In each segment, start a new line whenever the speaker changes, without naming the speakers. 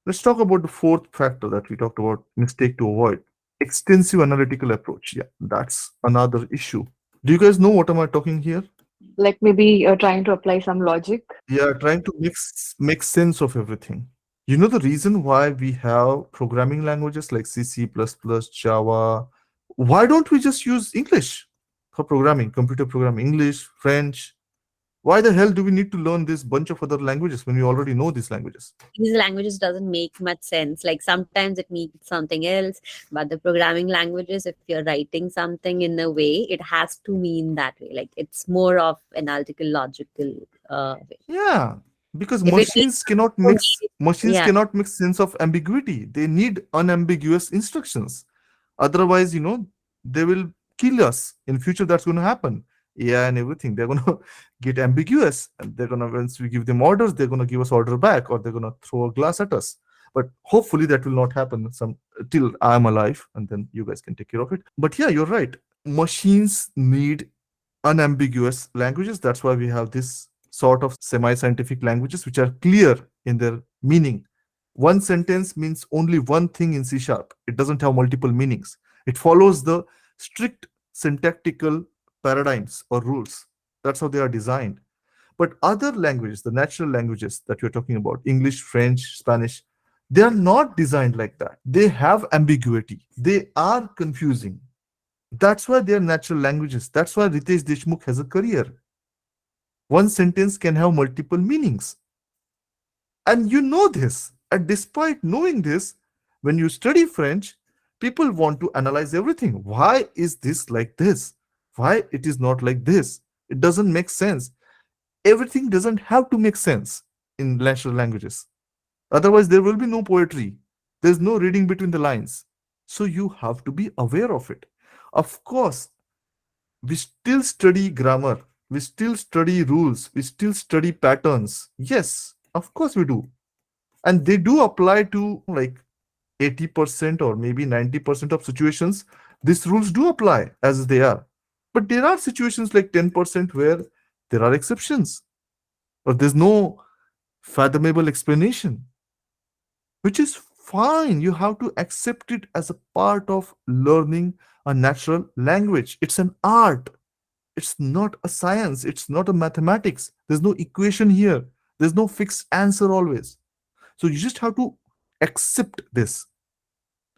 Let's talk about the fourth factor that we talked about, mistake to avoid. Extensive analytical approach. Yeah, that's another issue. Do you guys know what am I talking here?
Like maybe trying to apply some logic.
Yeah, trying to make sense of everything. You know the reason why we have programming languages like C, C++, Java. Why don't we just use English for programming, computer programming, English, French? Why the hell do we need to learn this bunch of other languages when we already know these languages?
These languages doesn't make much sense. Like sometimes it means something else, but the programming languages, if you're writing something in a way, it has to mean that way. Like it's more of analytical, logical way.
Yeah, because
If it means
machines
yeah,
cannot make sense of ambiguity. They need unambiguous instructions. Otherwise, they will kill us in future. That's going to happen. AI and everything, they're going to get ambiguous, and they're going to, once we give them orders, they're going to give us order back, or they're going to throw a glass at us. But hopefully that will not happen some till I'm alive, and then you guys can take care of it. But yeah, you're right. Machines need unambiguous languages. That's why we have this sort of semi-scientific languages which are clear in their meaning. One sentence means only one thing in C sharp. It doesn't have multiple meanings. It follows the strict syntactical paradigms or rules. That's how they are designed. But other languages, the natural languages that you're talking about, English, French, Spanish, they are not designed like that. They have ambiguity. They are confusing. That's why they are natural languages. That's why Ritesh Deshmukh has a career. One sentence can have multiple meanings. And you know this. And despite knowing this, when you study French, people want to analyze everything. Why is this like this? Why it is not like this? It doesn't make sense. Everything doesn't have to make sense in natural languages. Otherwise, there will be no poetry. There's no reading between the lines. So you have to be aware of it. Of course, we still study grammar, we still study rules, we still study patterns. Yes, of course we do. And they do apply to like 80% or maybe 90% of situations. These rules do apply as they are. But there are situations like 10% where there are exceptions, or there's no fathomable explanation, which is fine. You have to accept it as a part of learning a natural language. It's an art. It's not a science. It's not a mathematics. There's no equation here. There's no fixed answer always. So you just have to accept this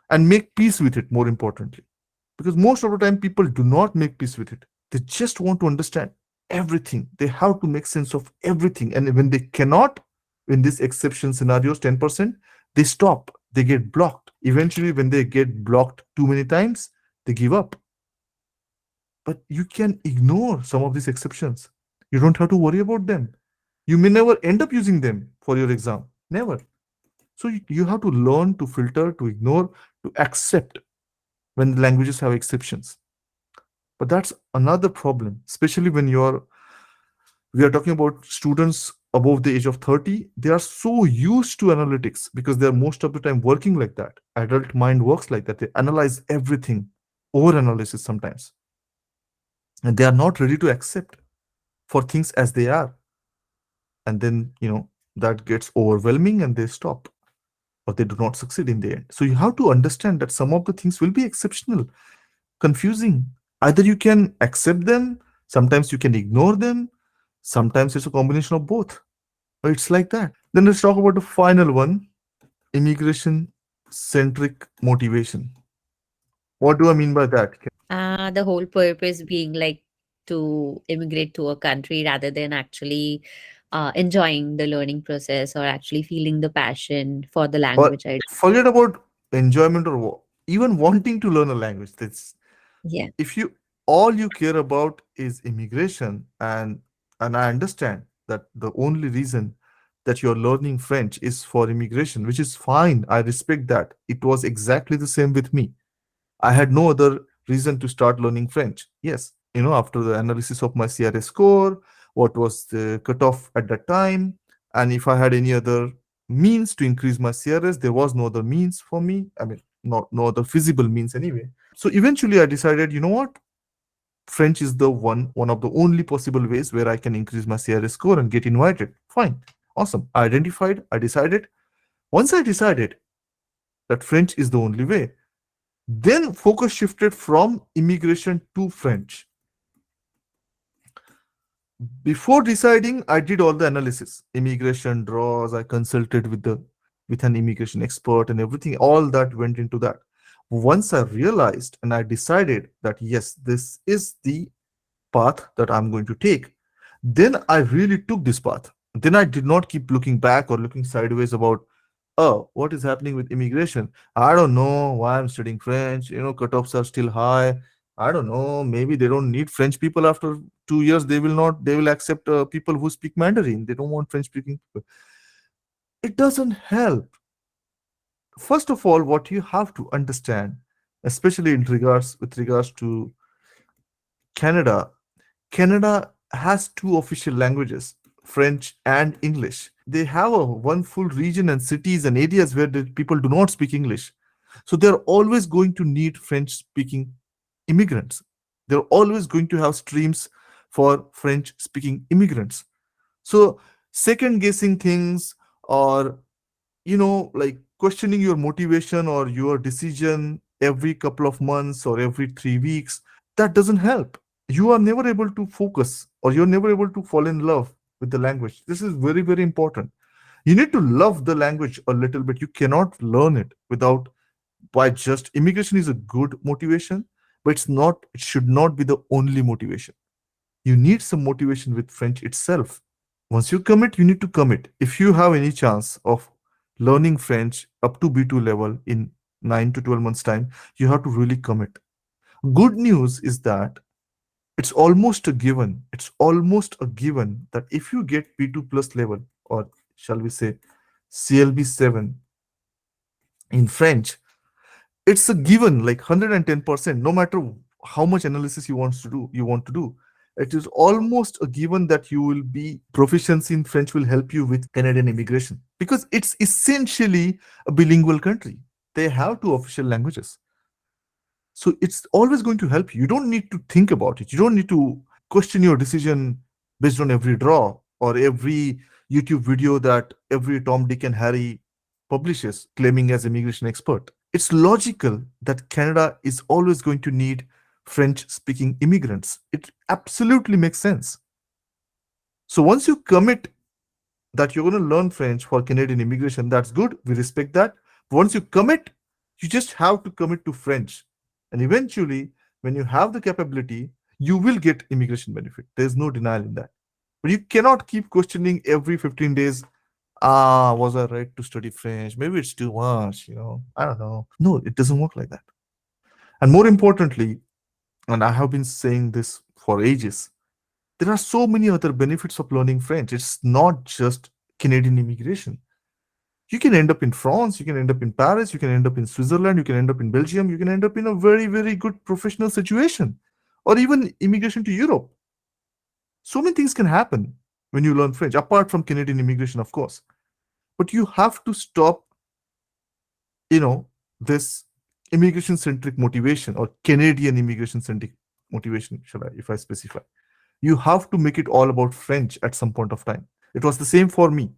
and make peace with it, more importantly. Because most of the time, people do not make peace with it. They just want to understand everything. They have to make sense of everything. And when they cannot, in these exception scenarios, 10%, they stop. They get blocked. Eventually, when they get blocked too many times, they give up. But you can ignore some of these exceptions. You don't have to worry about them. You may never end up using them for your exam. Never. So you have to learn to filter, to ignore, to accept when the languages have exceptions. But that's another problem, especially when we are talking about students above the age of 30. They are so used to analytics because they're most of the time working like that. Adult mind works like that. They analyze everything, over analysis sometimes. And they are not ready to accept for things as they are. And then, that gets overwhelming and they stop, or they do not succeed in the end. So you have to understand that some of the things will be exceptional, confusing. Either you can accept them, sometimes you can ignore them, sometimes it's a combination of both. It's like that. Then let's talk about the final one, immigration centric motivation. What do I mean by that?
the whole purpose being like to immigrate to a country rather than actually enjoying the learning process or actually feeling the passion for the
Or
language.
forget about enjoyment or even wanting to learn a language. That's
Yeah.
if you all you care about is immigration, and I understand that the only reason that you're learning French is for immigration, which is fine. I respect that. It was exactly the same with me. I had no other reason to start learning French. Yes, after the analysis of my CRS score, what was the cutoff at that time, and if I had any other means to increase my CRS, there was no other means for me. I mean, not no other feasible means anyway. So eventually, I decided, you know what? French is the one of the only possible ways where I can increase my CRS score and get invited. Fine, awesome. I identified, I decided, Once I decided that French is the only way, then focus shifted from immigration to French. Before deciding, I did all the analysis, immigration draws. I consulted with an immigration expert and everything. All that went into that. Once I realized and I decided that yes, this is the path that I'm going to take, then I really took this path. Then I did not keep looking back or looking sideways about, oh, what is happening with immigration? I don't know why I'm studying French. Cutoffs are still high. I don't know. Maybe they don't need French people after 2 years. They will not. They will accept people who speak Mandarin. They don't want French speaking people. It doesn't help. First of all, what you have to understand, especially with regards to Canada, Canada has two official languages, French and English. They have one full region and cities and areas where the people do not speak English. So they're always going to need French speaking immigrants. They're always going to have streams for French speaking immigrants. So second guessing things, or like questioning your motivation or your decision every couple of months or every 3 weeks, that doesn't help. You are never able to focus, or you're never able to fall in love with the language. This is very, very important. You need to love the language a little bit. You cannot learn it without, by just immigration is a good motivation, but it should not be the only motivation. You need some motivation with French itself. Once you commit, you need to commit. If you have any chance of learning French up to B2 level in 9 to 12 months time, you have to really commit. Good news is that it's almost a given. It's almost a given that if you get B2 plus level, or shall we say CLB 7 in French, it's a given, like 110%, no matter how much analysis you want to do. It is almost a given that you will be proficiency in French will help you with Canadian immigration, because it's essentially a bilingual country. They have two official languages. So it's always going to help you. You don't need to think about it. You don't need to question your decision based on every draw or every YouTube video that every Tom, Dick, and Harry publishes claiming as immigration expert. It's logical that Canada is always going to need French speaking immigrants. It absolutely makes sense. So once you commit that you're going to learn French for Canadian immigration, that's good. We respect that. But once you commit, you just have to commit to French. And eventually, when you have the capability, you will get immigration benefit. There's no denial in that. But you cannot keep questioning every 15 days. Was I right to study French? Maybe it's too much, I don't know. No, it doesn't work like that. And more importantly, and I have been saying this for ages, there are so many other benefits of learning French. It's not just Canadian immigration. You can end up in France, you can end up in Paris, you can end up in Switzerland, you can end up in Belgium, you can end up in a very, very good professional situation, or even immigration to Europe. So many things can happen when you learn French, apart from Canadian immigration, of course. But you have to stop, this immigration centric motivation, or Canadian immigration centric motivation, if I specify. You have to make it all about French at some point of time. It was the same for me.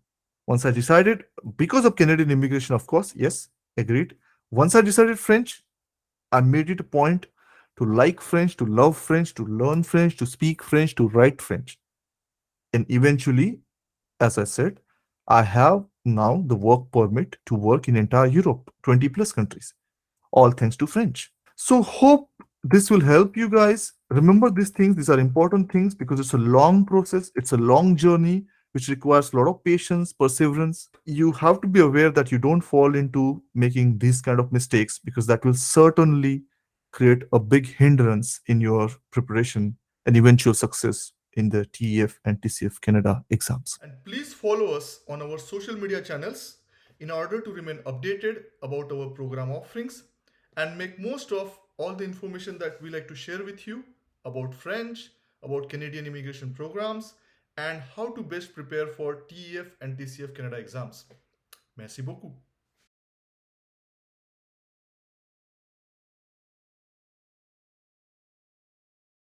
Once I decided, because of Canadian immigration, of course, yes, agreed. Once I decided French, I made it a point to like French, to love French, to learn French, to speak French, to write French. And eventually, as I said, I have now the work permit to work in entire Europe, 20 plus countries, all thanks to French. So hope this will help you guys. Remember these things. These are important things because it's a long process. It's a long journey, which requires a lot of patience, perseverance. You have to be aware that you don't fall into making these kind of mistakes, because that will certainly create a big hindrance in your preparation and eventual success in the TEF and TCF Canada exams. And please follow us on our social media channels in order to remain updated about our program offerings and make most of all the information that we like to share with you about French, about Canadian immigration programs, and how to best prepare for TEF and TCF Canada exams. Merci beaucoup.